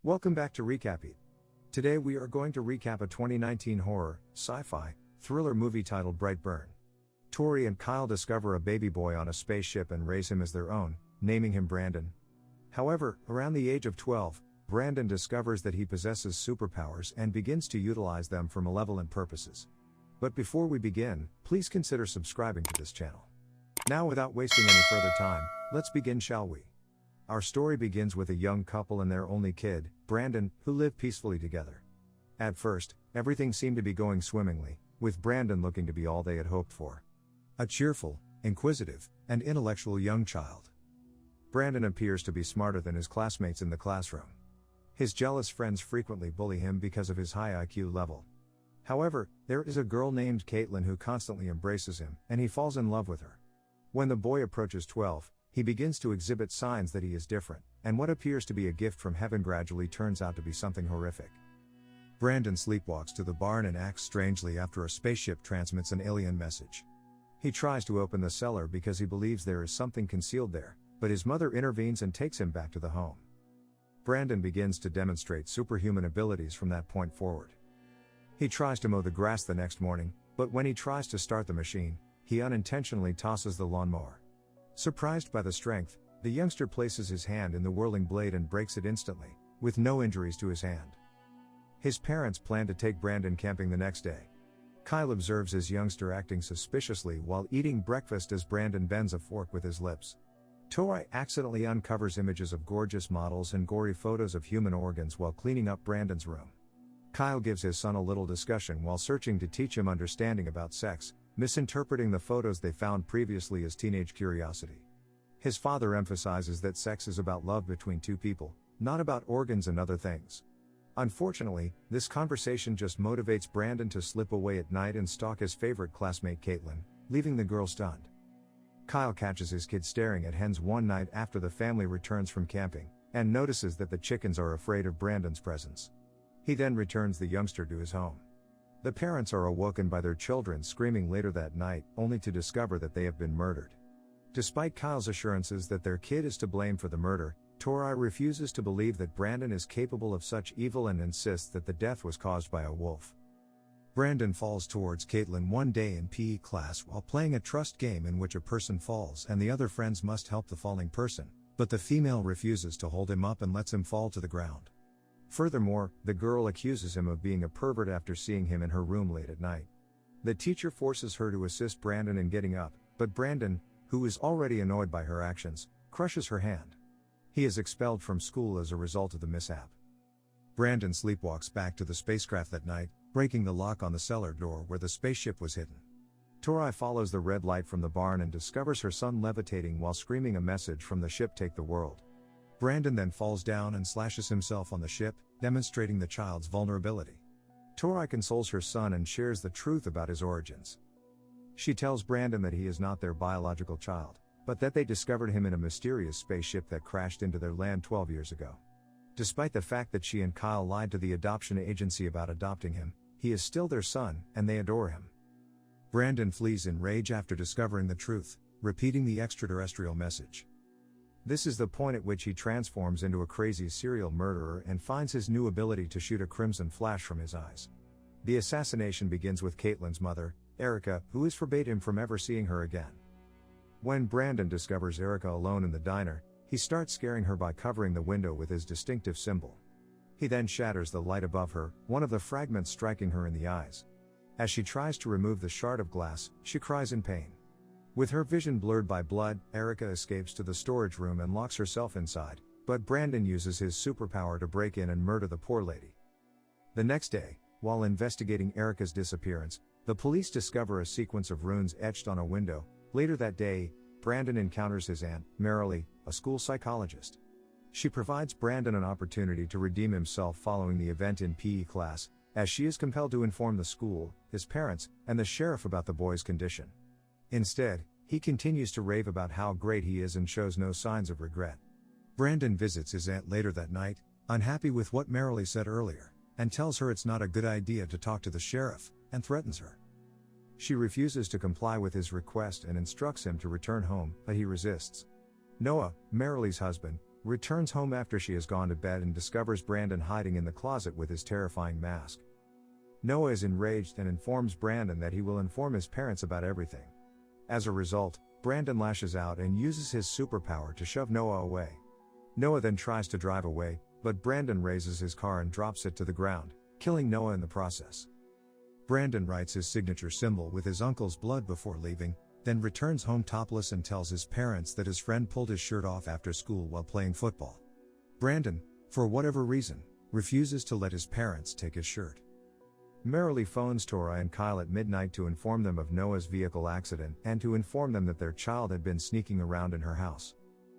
Welcome back to Recap It. Today we are going to recap a 2019 horror, sci-fi, thriller movie titled Brightburn. Tori and Kyle discover a baby boy on a spaceship and raise him as their own, naming him Brandon. However, around the age of 12, Brandon discovers that he possesses superpowers and begins to utilize them for malevolent purposes. But before we begin, please consider subscribing to this channel. Now without wasting any further time, let's begin, shall we? Our story begins with a young couple and their only kid, Brandon, who live peacefully together. At first, everything seemed to be going swimmingly, with Brandon looking to be all they had hoped for. A cheerful, inquisitive, and intellectual young child. Brandon appears to be smarter than his classmates in the classroom. His jealous friends frequently bully him because of his high IQ level. However, there is a girl named Caitlin who constantly embraces him, and he falls in love with her. When the boy approaches 12, he begins to exhibit signs that he is different, and what appears to be a gift from heaven gradually turns out to be something horrific. Brandon sleepwalks to the barn and acts strangely after a spaceship transmits an alien message. He tries to open the cellar because he believes there is something concealed there, but his mother intervenes and takes him back to the home. Brandon begins to demonstrate superhuman abilities from that point forward. He tries to mow the grass the next morning, but when he tries to start the machine, he unintentionally tosses the lawnmower. Surprised by the strength, the youngster places his hand in the whirling blade and breaks it instantly, with no injuries to his hand. His parents plan to take Brandon camping the next day. Kyle observes his youngster acting suspiciously while eating breakfast as Brandon bends a fork with his lips. Tori accidentally uncovers images of gorgeous models and gory photos of human organs while cleaning up Brandon's room. Kyle gives his son a little discussion while searching to teach him understanding about sex, misinterpreting the photos they found previously as teenage curiosity. His father emphasizes that sex is about love between two people, not about organs and other things. Unfortunately, this conversation just motivates Brandon to slip away at night and stalk his favorite classmate Caitlin, leaving the girl stunned. Kyle catches his kid staring at hens one night after the family returns from camping, and notices that the chickens are afraid of Brandon's presence. He then returns the youngster to his home. The parents are awoken by their children screaming later that night, only to discover that they have been murdered. Despite Kyle's assurances that their kid is to blame for the murder, Tori refuses to believe that Brandon is capable of such evil and insists that the death was caused by a wolf. Brandon falls towards Caitlin one day in PE class while playing a trust game in which a person falls and the other friends must help the falling person, but the female refuses to hold him up and lets him fall to the ground. Furthermore, the girl accuses him of being a pervert after seeing him in her room late at night. The teacher forces her to assist Brandon in getting up, but Brandon, who is already annoyed by her actions, crushes her hand. He is expelled from school as a result of the mishap. Brandon sleepwalks back to the spacecraft that night, breaking the lock on the cellar door where the spaceship was hidden. Tori follows the red light from the barn and discovers her son levitating while screaming a message from the ship, "Take the world." Brandon then falls down and slashes himself on the ship, demonstrating the child's vulnerability. Tori consoles her son and shares the truth about his origins. She tells Brandon that he is not their biological child, but that they discovered him in a mysterious spaceship that crashed into their land 12 years ago. Despite the fact that she and Kyle lied to the adoption agency about adopting him, he is still their son, and they adore him. Brandon flees in rage after discovering the truth, repeating the extraterrestrial message. This is the point at which he transforms into a crazy serial murderer and finds his new ability to shoot a crimson flash from his eyes. The assassination begins with Caitlin's mother, Erica, who is forbade him from ever seeing her again. When Brandon discovers Erica alone in the diner, he starts scaring her by covering the window with his distinctive symbol. He then shatters the light above her, one of the fragments striking her in the eyes. As she tries to remove the shard of glass, she cries in pain. With her vision blurred by blood, Erica escapes to the storage room and locks herself inside, but Brandon uses his superpower to break in and murder the poor lady. The next day, while investigating Erica's disappearance, the police discover a sequence of runes etched on a window. Later that day, Brandon encounters his aunt, Marilee, a school psychologist. She provides Brandon an opportunity to redeem himself following the event in PE class, as she is compelled to inform the school, his parents, and the sheriff about the boy's condition. Instead, he continues to rave about how great he is and shows no signs of regret. Brandon visits his aunt later that night, unhappy with what Marilee said earlier, and tells her it's not a good idea to talk to the sheriff, and threatens her. She refuses to comply with his request and instructs him to return home, but he resists. Noah, Marilee's husband, returns home after she has gone to bed and discovers Brandon hiding in the closet with his terrifying mask. Noah is enraged and informs Brandon that he will inform his parents about everything. As a result, Brandon lashes out and uses his superpower to shove Noah away. Noah then tries to drive away, but Brandon raises his car and drops it to the ground, killing Noah in the process. Brandon writes his signature symbol with his uncle's blood before leaving, then returns home topless and tells his parents that his friend pulled his shirt off after school while playing football. Brandon, for whatever reason, refuses to let his parents take his shirt. Merrily phones Tori and Kyle at midnight to inform them of Noah's vehicle accident and to inform them that their child had been sneaking around in her house.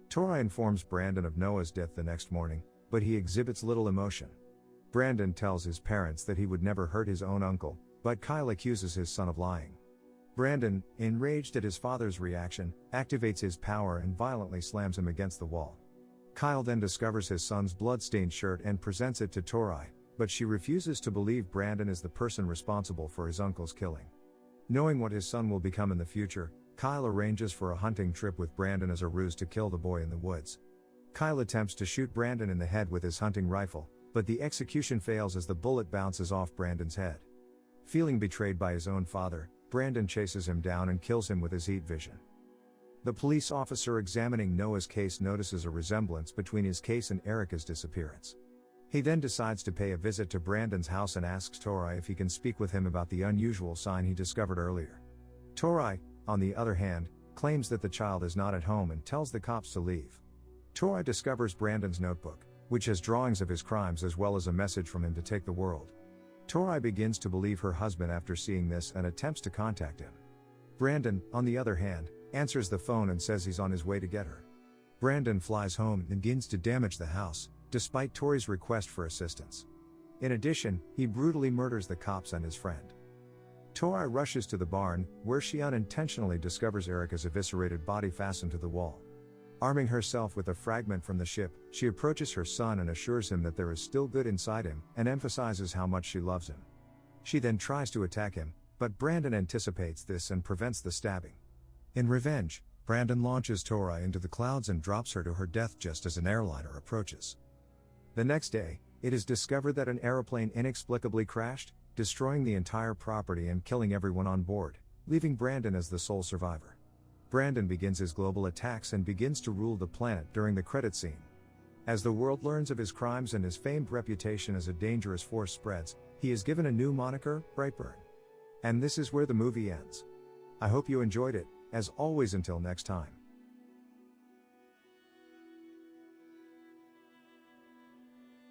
Tori informs Brandon of Noah's death the next morning, but he exhibits little emotion. Brandon tells his parents that he would never hurt his own uncle, but Kyle accuses his son of lying. Brandon, enraged at his father's reaction, activates his power and violently slams him against the wall. Kyle then discovers his son's blood-stained shirt and presents it to Tori, but she refuses to believe Brandon is the person responsible for his uncle's killing. Knowing what his son will become in the future, Kyle arranges for a hunting trip with Brandon as a ruse to kill the boy in the woods. Kyle attempts to shoot Brandon in the head with his hunting rifle, but the execution fails as the bullet bounces off Brandon's head. Feeling betrayed by his own father, Brandon chases him down and kills him with his heat vision. The police officer examining Noah's case notices a resemblance between his case and Erica's disappearance. He then decides to pay a visit to Brandon's house and asks Tori if he can speak with him about the unusual sign he discovered earlier. Tori, on the other hand, claims that the child is not at home and tells the cops to leave. Tori discovers Brandon's notebook, which has drawings of his crimes as well as a message from him to take the world. Tori begins to believe her husband after seeing this and attempts to contact him. Brandon, on the other hand, answers the phone and says he's on his way to get her. Brandon flies home and begins to damage the house, despite Tori's request for assistance. In addition, he brutally murders the cops and his friend. Tori rushes to the barn, where she unintentionally discovers Erica's eviscerated body fastened to the wall. Arming herself with a fragment from the ship, she approaches her son and assures him that there is still good inside him, and emphasizes how much she loves him. She then tries to attack him, but Brandon anticipates this and prevents the stabbing. In revenge, Brandon launches Tori into the clouds and drops her to her death just as an airliner approaches. The next day, it is discovered that an aeroplane inexplicably crashed, destroying the entire property and killing everyone on board, leaving Brandon as the sole survivor. Brandon begins his global attacks and begins to rule the planet during the credit scene. As the world learns of his crimes and his famed reputation as a dangerous force spreads, he is given a new moniker, Brightburn. And this is where the movie ends. I hope you enjoyed it. As always, until next time.